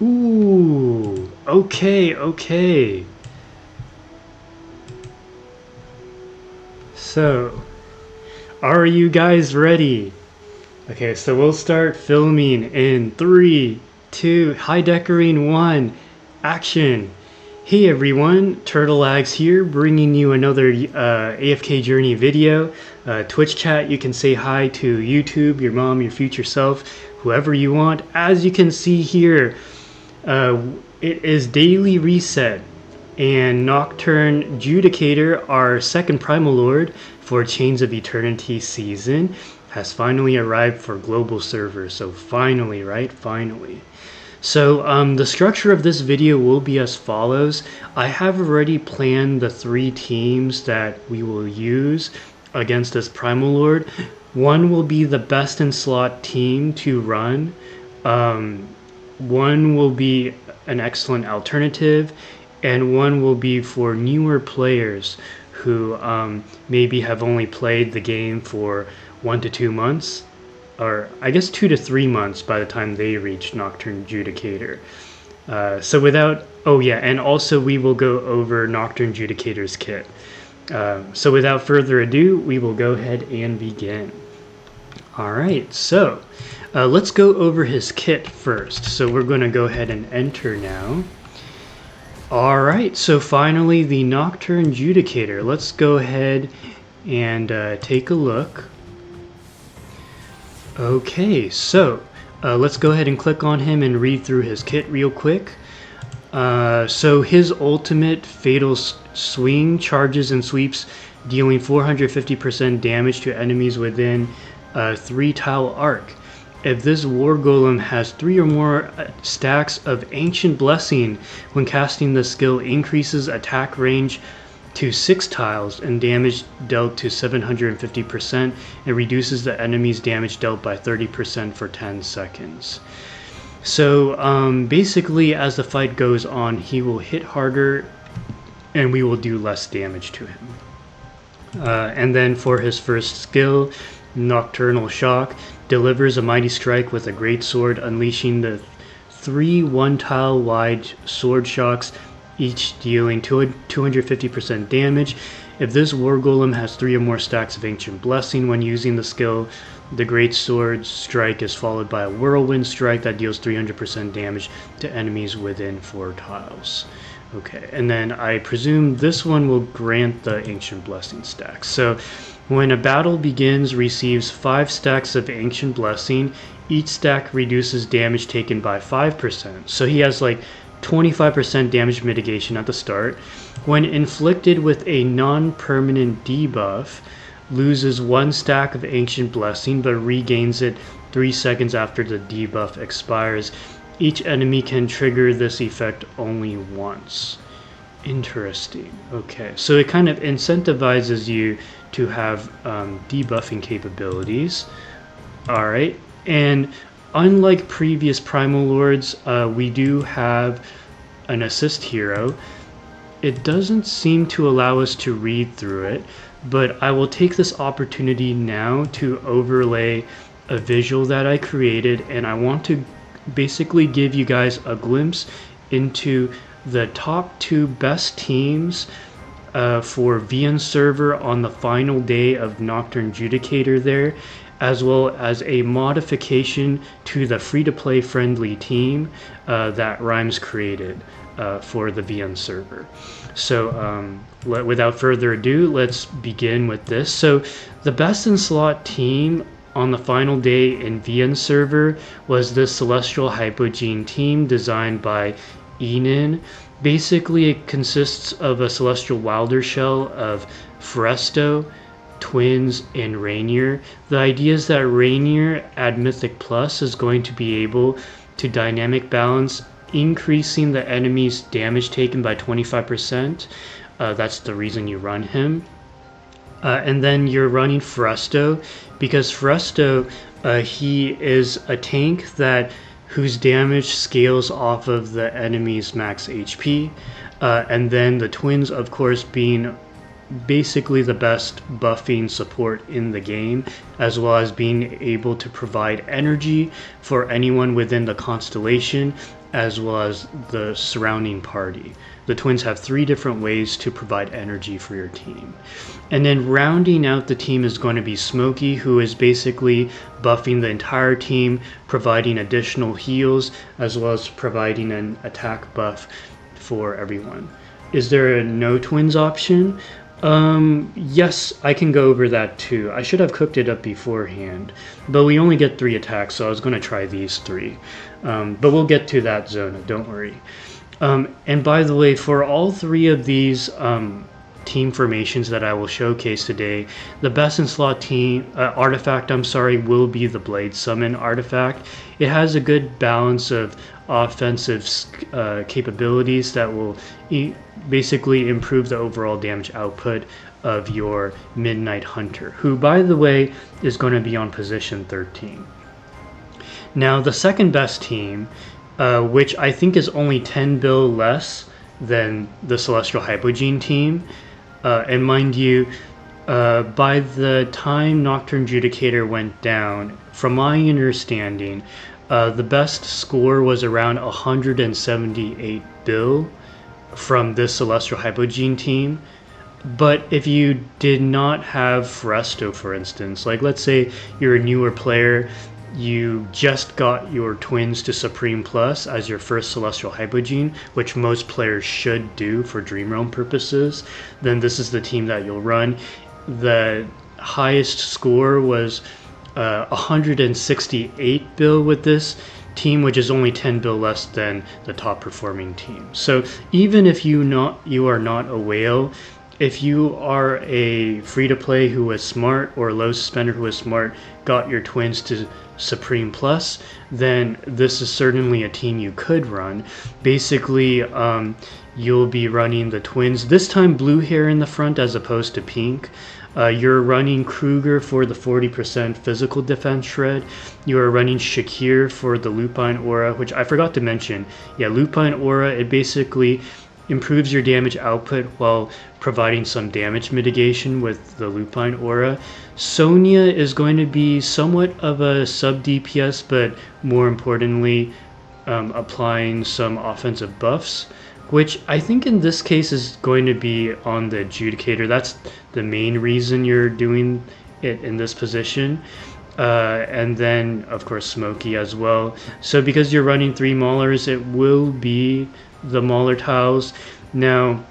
Ooh, okay, okay. So, are you guys ready? Okay, so we'll start filming in 3, 2, high decorating 1, action. Hey everyone, Turtleags here, bringing you another AFK Journey video. Twitch chat, you can say hi to YouTube, your mom, your future self, whoever you want. As you can see here, it is daily reset, and Nocturne Judicator, our second Primal Lord for Chains of Eternity season, has finally arrived for global servers. So finally, right? Finally. So the structure of this video will be as follows. I have already planned the 3 teams that we will use against this Primal Lord. One will be the best in slot team to run. One will be an excellent alternative, and one will be for newer players who maybe have only played the game for 1 to 2 months, or I guess 2 to 3 months by the time they reach Nocturne Judicator. So without, oh yeah, and also we will go over Nocturne Judicator's kit. So without further ado, we will go ahead and begin. Alright, so let's go over his kit first. So we're going to go ahead and enter now. Alright, so finally the Nocturne Judicator. Let's go ahead and take a look. Okay, so let's go ahead and click on him and read through his kit real quick. So his ultimate Fatal Swing charges and sweeps, dealing 450% damage to enemies within a 3-tile arc. If this War Golem has 3 or more stacks of Ancient Blessing, when casting the skill increases attack range to 6 tiles and damage dealt to 750%, and reduces the enemy's damage dealt by 30% for 10 seconds. So basically, as the fight goes on, he will hit harder and we will do less damage to him. And then for his first skill, Nocturnal Shock, delivers a mighty strike with a great sword, unleashing the 3 1-tile wide sword shocks, each dealing 250% damage. If this War Golem has 3 or more stacks of Ancient Blessing when using the skill, the Great Sword strike is followed by a Whirlwind strike that deals 300% damage to enemies within 4 tiles. Okay, and then I presume this one will grant the Ancient Blessing stacks. So when a battle begins, receives 5 stacks of Ancient Blessing. Each stack reduces damage taken by 5%. So he has like 25% damage mitigation at the start. When inflicted with a non-permanent debuff, loses 1 stack of Ancient Blessing but regains it 3 seconds after the debuff expires. Each enemy can trigger this effect only once. Interesting. Okay, so it kind of incentivizes you to have debuffing capabilities. Alright, and unlike previous Primal Lords, we do have an assist hero. It doesn't seem to allow us to read through it, but I will take this opportunity now to overlay a visual that I created, and I want to basically give you guys a glimpse into the top 2 best teams for VN server on the final day of Nocturne Judicator there, as well as a modification to the free-to-play friendly team that Rhymes created for the VN server. So without further ado, let's begin with this. So the best in slot team on the final day in VN server was this Celeshypo team designed by Enan. Basically, it consists of a Celestial Wilder shell of Foresto, Twins, and Rainier. The idea is that Rainier at Mythic Plus is going to be able to dynamic balance, increasing the enemy's damage taken by 25%. That's the reason you run him. And then you're running Foresto, because Foresto, he is a tank whose damage scales off of the enemy's max HP. And then the Twins, of course, being basically the best buffing support in the game, as well as being able to provide energy for anyone within the constellation, as well as the surrounding party. The twins have 3 different ways to provide energy for your team. And then rounding out the team is going to be Smokey, who is basically buffing the entire team, providing additional heals, as well as providing an attack buff for everyone. Is there a no twins option? Yes, I can go over that too. I should have cooked it up beforehand, but we only get 3 attacks, so I was going to try these 3. But we'll get to that, Zona, don't worry. And by the way, for all 3 of these team formations that I will showcase today, the best in slot team artifact, will be the Blade Summon artifact. It has a good balance of offensive capabilities that will basically improve the overall damage output of your Midnight Hunter, who, by the way, is going to be on position 13. Now, the second best team, which I think is only 10 bill less than the Celestial Hypogene team, and mind you, by the time Nocturne Judicator went down, from my understanding, the best score was around 178 bill from this Celestial Hypogene team. But if you did not have Resto, for instance, like let's say you're a newer player, you just got your twins to Supreme Plus as your first Celestial Hypogene, which most players should do for Dream Realm purposes, then this is the team that you'll run. The highest score was 168 bill with this team, which is only 10 bill less than the top performing team. So even if you are not a whale, if you are a free-to-play who is smart or a low suspender who is smart, got your twins to Supreme Plus, then this is certainly a team you could run. Basically, you'll be running the twins, this time blue hair in the front as opposed to pink. You're running Kruger for the 40% physical defense shred. You are running Shakir for the Lupine Aura, which I forgot to mention. Yeah, Lupine Aura, it basically improves your damage output while providing some damage mitigation with the Lupine Aura. Sonya is going to be somewhat of a sub DPS, but more importantly, applying some offensive buffs, which I think in this case is going to be on the Judicator. That's the main reason you're doing it in this position. And then, of course, Smokey as well. So because you're running 3 Maulers, it will be the Mauler tiles. Now,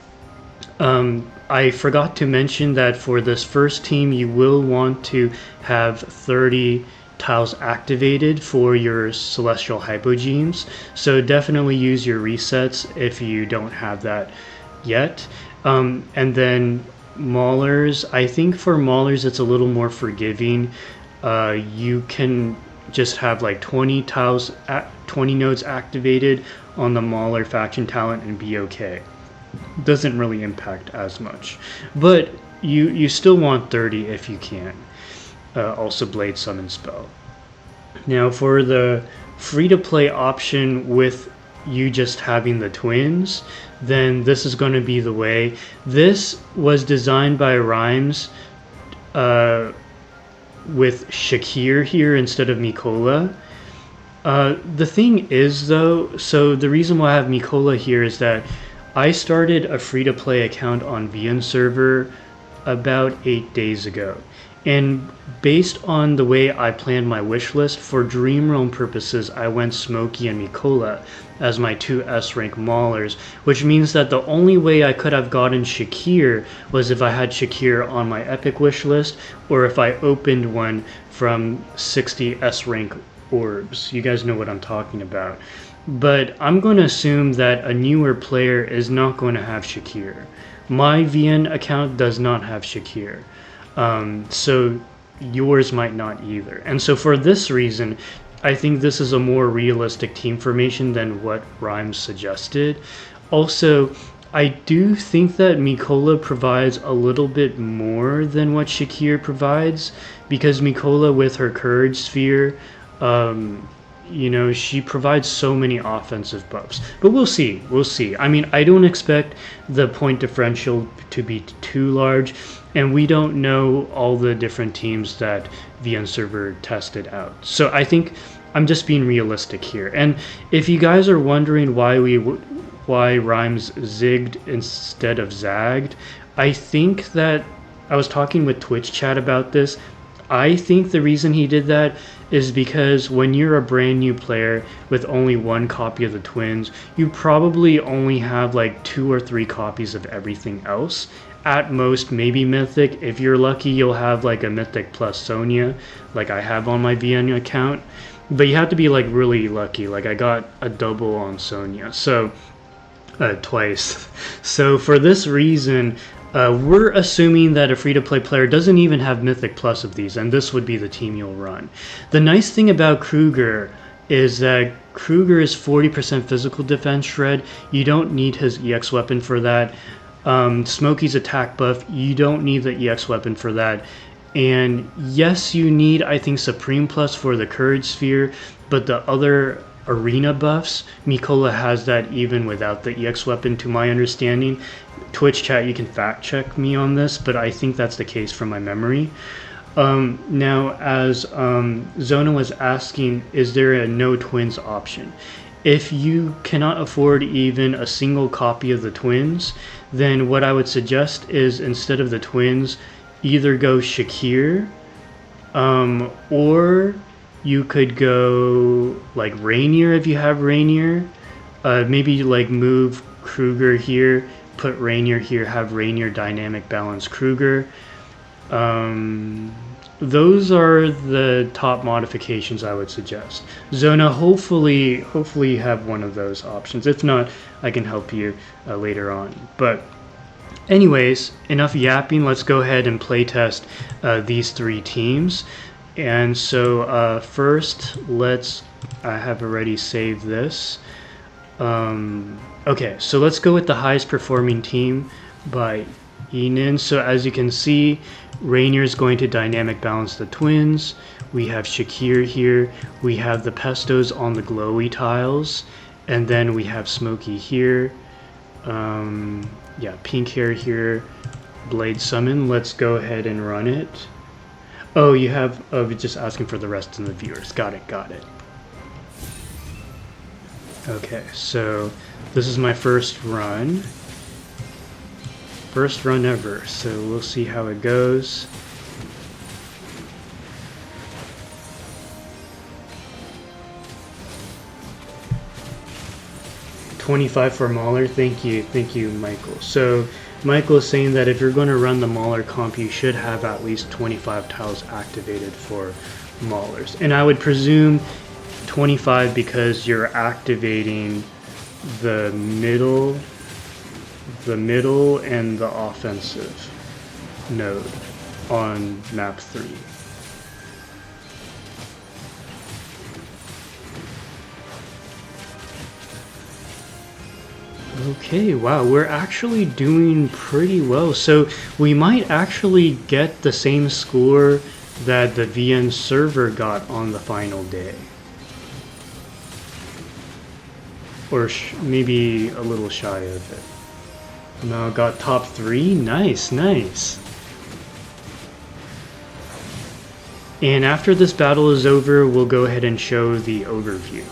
I forgot to mention that for this first team, you will want to have 30 tiles activated for your Celestial Hypogenes, so definitely use your resets if you don't have that yet. And then Maulers, I think for Maulers it's a little more forgiving. You can just have like 20 tiles, 20 nodes activated on the Mauler faction talent and be okay. Doesn't really impact as much, but you still want 30 if you can. Also Blade Summon spell. Now for the free-to-play option with you just having the twins, then this is going to be the way. This was designed by Rhymes with Shakir here instead of Mikola. The thing is though, so the reason why I have Mikola here is that I started a free-to-play account on VN server about 8 days ago. And based on the way I planned my wish list, for Dream Realm purposes, I went Smokey and Mikola as my 2 S-rank Maulers, which means that the only way I could have gotten Shakir was if I had Shakir on my Epic wish list, or if I opened one from 60 S-rank orbs. You guys know what I'm talking about. But I'm going to assume that a newer player is not going to have Shakir. My VN account does not have Shakir. So yours might not either. And so for this reason, I think this is a more realistic team formation than what Rhymes suggested. Also, I do think that Mikola provides a little bit more than what Shakir provides, because Mikola with her Courage Sphere, you know, she provides so many offensive buffs. But we'll see. I mean, I don't expect the point differential to be too large, and we don't know all the different teams that VN server tested out. So I think I'm just being realistic here. And if you guys are wondering why Rhymes zigged instead of zagged, I think that I was talking with Twitch chat about this. I think the reason he did that is because when you're a brand new player with only one copy of the twins, you probably only have like 2 or 3 copies of everything else. At most, maybe Mythic. If you're lucky, you'll have like a Mythic plus Sonya, like I have on my VN account. But you have to be like really lucky. Like I got a double on Sonya, so twice. So for this reason, we're assuming that a free-to-play player doesn't even have Mythic Plus of these, and this would be the team you'll run. The nice thing about Kruger is that Kruger is 40% physical defense shred. You don't need his EX weapon for that. Smokey's attack buff, you don't need the EX weapon for that. And yes, you need, I think, Supreme Plus for the Courage Sphere, but the other arena buffs, Mikola has that even without the EX weapon, to my understanding. Twitch chat, you can fact check me on this, but I think that's the case from my memory. Now, as Zona was asking, is there a no twins option? If you cannot afford even a single copy of the twins, then what I would suggest is instead of the twins, either go Shakir, or you could go like Rainier if you have Rainier. Maybe like move Kruger here, put Rainier here, have Rainier dynamic balance Kruger. Those are the top modifications I would suggest. Zona, hopefully you have one of those options. If not, I can help you later on. But anyways, enough yapping. Let's go ahead and playtest these 3 teams. And so first, I have already saved this. Okay, so let's go with the highest performing team by Enan. So as you can see, Rainier is going to dynamic balance the twins. We have Shakir here. We have the Pestos on the glowy tiles. And then we have Smokey here. Yeah, pink hair here. Blade summon. Let's go ahead and run it. Oh, you have, just asking for the rest of the viewers. Got it. Okay, so this is my first run. First run ever, so we'll see how it goes. $25 for Mauler. Thank you, Michael. So Michael is saying that if you're going to run the Mauler comp, you should have at least 25 tiles activated for Maulers. And I would presume 25 because you're activating the middle and the offensive node on map 3. Okay, wow, we're actually doing pretty well. So we might actually get the same score that the VN server got on the final day. Or maybe a little shy of it. Now got top 3. Nice. And after this battle is over, we'll go ahead and show the overview.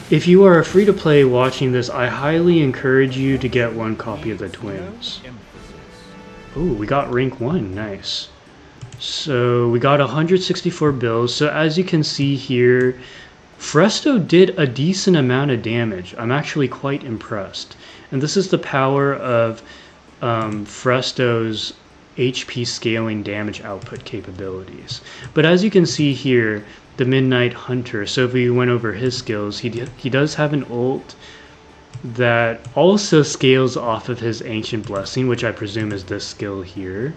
If you are a free-to-play watching this, I highly encourage you to get 1 copy of the twins. Oh, we got rank 1. Nice. So we got 164 bills. So as you can see here, Fresto did a decent amount of damage. I'm actually quite impressed. And this is the power of Fresto's HP scaling damage output capabilities. But as you can see here, the Midnight Hunter, so if we went over his skills, he does have an ult that also scales off of his Ancient Blessing, which I presume is this skill here.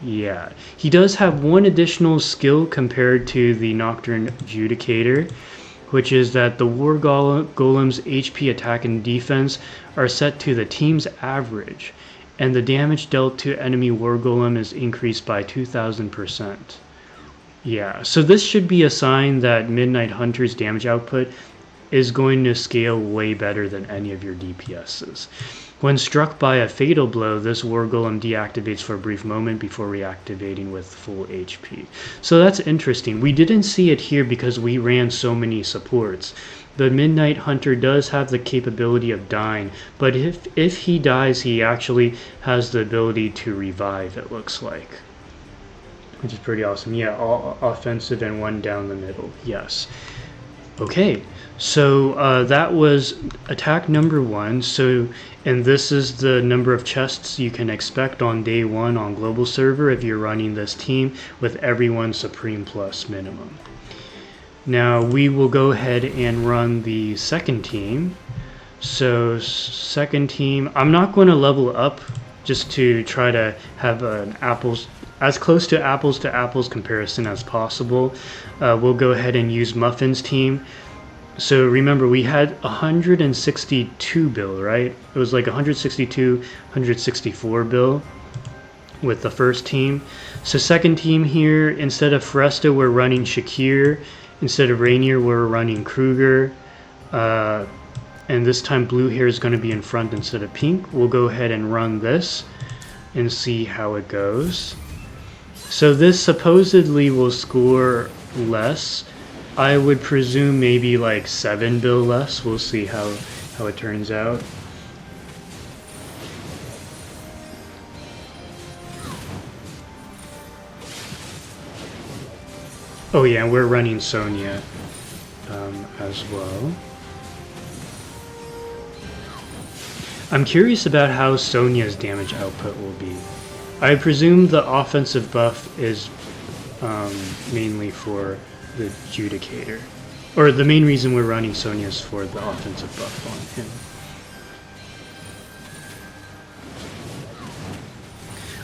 Yeah, he does have 1 additional skill compared to the Nocturne Judicator, which is that the War Golem's HP attack and defense are set to the team's average, and the damage dealt to enemy War Golem is increased by 2000%. Yeah, so this should be a sign that Midnight Hunter's damage output is going to scale way better than any of your DPSs. When struck by a fatal blow, this War Golem deactivates for a brief moment before reactivating with full HP. So that's interesting. We didn't see it here because we ran so many supports. The Midnight Hunter does have the capability of dying, but if he dies, he actually has the ability to revive, it looks like. Which is pretty awesome. Yeah, all offensive and one down the middle. Yes. Okay, so that was attack number 1. So, and this is the number of chests you can expect on day 1 on global server if you're running this team with everyone Supreme Plus minimum. Now we will go ahead and run the second team. So second team, I'm not going to level up just to try to have an as close to apples comparison as possible. We'll go ahead and use Muffin's team. So remember, we had 162 bill, right? It was like 162, 164 bill with the first team. So second team here, instead of Foresta, we're running Shakir. Instead of Rainier, we're running Kruger. And this time blue hair is going to be in front instead of pink. We'll go ahead and run this and see how it goes. So this supposedly will score less. I would presume maybe like 7 bill less. We'll see how it turns out. Oh yeah, and we're running Sonya as well. I'm curious about how Sonya's damage output will be. I presume the offensive buff is mainly for the Judicator. Or the main reason we're running Sonya is for the offensive buff on him.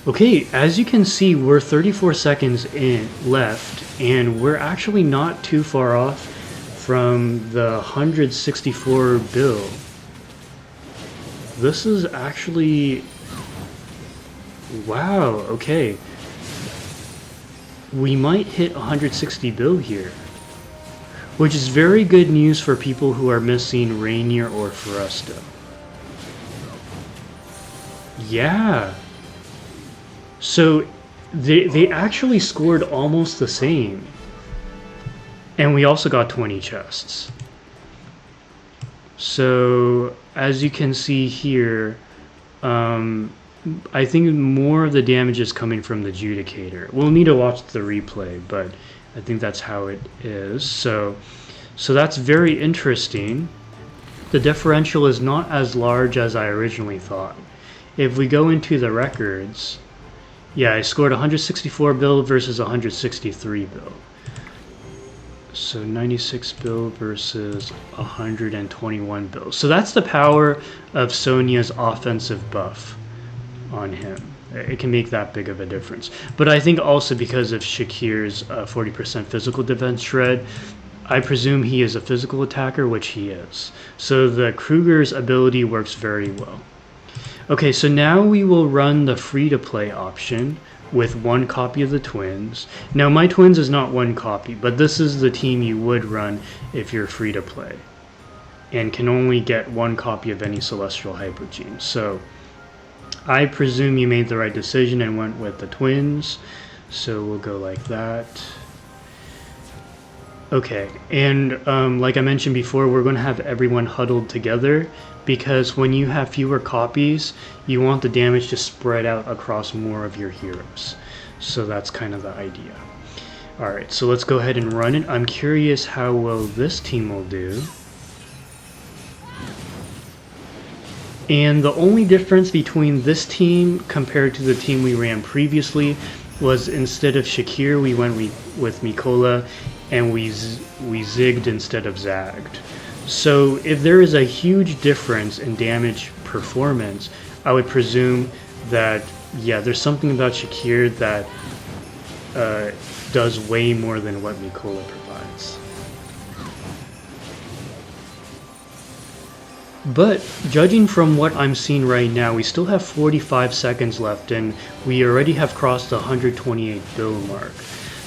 Okay, as you can see, we're 34 seconds in left, and we're actually not too far off from the 164 bill. This is actually... wow, okay. We might hit 160 bill here, which is very good news for people who are missing Rainier or Foresta. Yeah. So they actually scored almost the same. And we also got 20 chests. So as you can see here, I think more of the damage is coming from the Judicator. We'll need to watch the replay, but I think that's how it is. So that's very interesting. The differential is not as large as I originally thought. If we go into the records, yeah, I scored 164 bill versus 163 bill. So 96 bill versus 121 bill. So that's the power of Sonya's offensive buff on him. It can make that big of a difference. But I think also because of Shakir's 40% physical defense shred, I presume he is a physical attacker, which he is. So the Kruger's ability works very well. Okay, so now we will run the free-to-play option with 1 copy of the twins. Now my twins is not 1 copy, but this is the team you would run if you're free-to-play, and can only get 1 copy of any Celestial Hypogene. So I presume you made the right decision and went with the twins, so we'll go like that. Okay, and like I mentioned before, we're going to have everyone huddled together, because when you have fewer copies, you want the damage to spread out across more of your heroes. So that's kind of the idea. Alright, so let's go ahead and run it. I'm curious how well this team will do. And the only difference between this team compared to the team we ran previously was instead of Shakir, we went with Mikola, and we zigged instead of zagged. So if there is a huge difference in damage performance, I would presume that, yeah, there's something about Shakir that does way more than what Mikola provides. But judging from what I'm seeing right now, we still have 45 seconds left, and we already have crossed the 128 bill mark.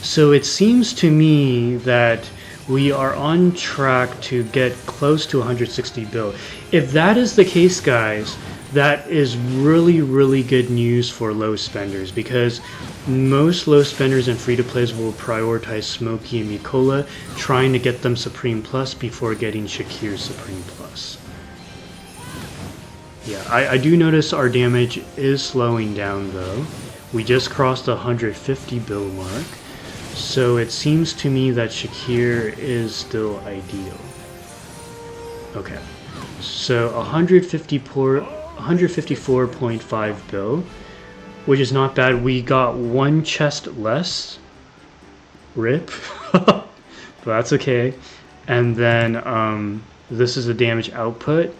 So it seems to me that we are on track to get close to 160 bill. If that is the case, guys, that is really, really good news for low spenders, because most low spenders and free-to-plays will prioritize Smokey and Mikola, trying to get them Supreme Plus before getting Shakir Supreme Plus. Yeah, I do notice our damage is slowing down though. We just crossed the 150 bill mark, so it seems to me that Shakir is still ideal. Okay, so 154.5 bill, which is not bad. We got one chest less. Rip. But that's okay. And then this is the damage output.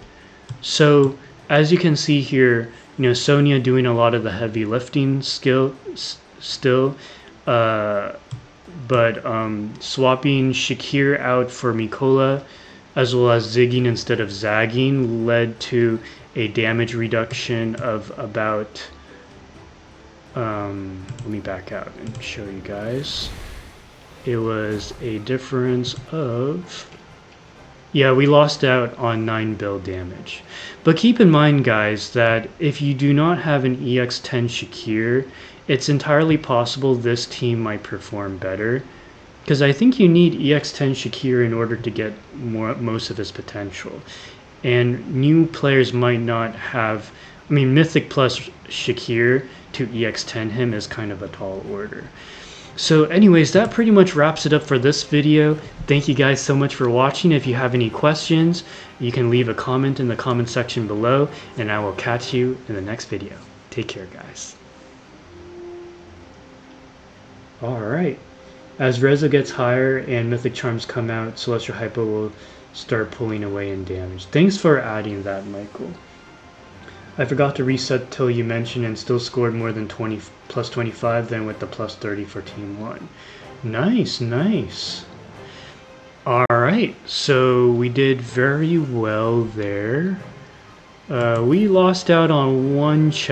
So as you can see here, you know, Sonya doing a lot of the heavy lifting still, but swapping Shakir out for Mikola, as well as zigging instead of zagging, led to a damage reduction of about, let me back out and show you guys. It was a difference of, yeah, we lost out on 9 bill damage. But keep in mind, guys, that if you do not have an EX10 Shakir, it's entirely possible this team might perform better, because I think you need EX10 Shakir in order to get most of his potential. And new players might not have, I mean, Mythic plus Shakir to EX10 him is kind of a tall order. So anyways, that pretty much wraps it up for this video. Thank you guys so much for watching. If you have any questions, you can leave a comment in the comment section below, and I will catch you in the next video. Take care, guys. Alright. As Rezo gets higher and Mythic Charms come out, Celeshypo will start pulling away in damage. Thanks for adding that, Michael. I forgot to reset till you mentioned and still scored more than 20 plus 25 than with the plus 30 for Team 1. Nice, nice. Alright, so we did very well there. We lost out on one chest.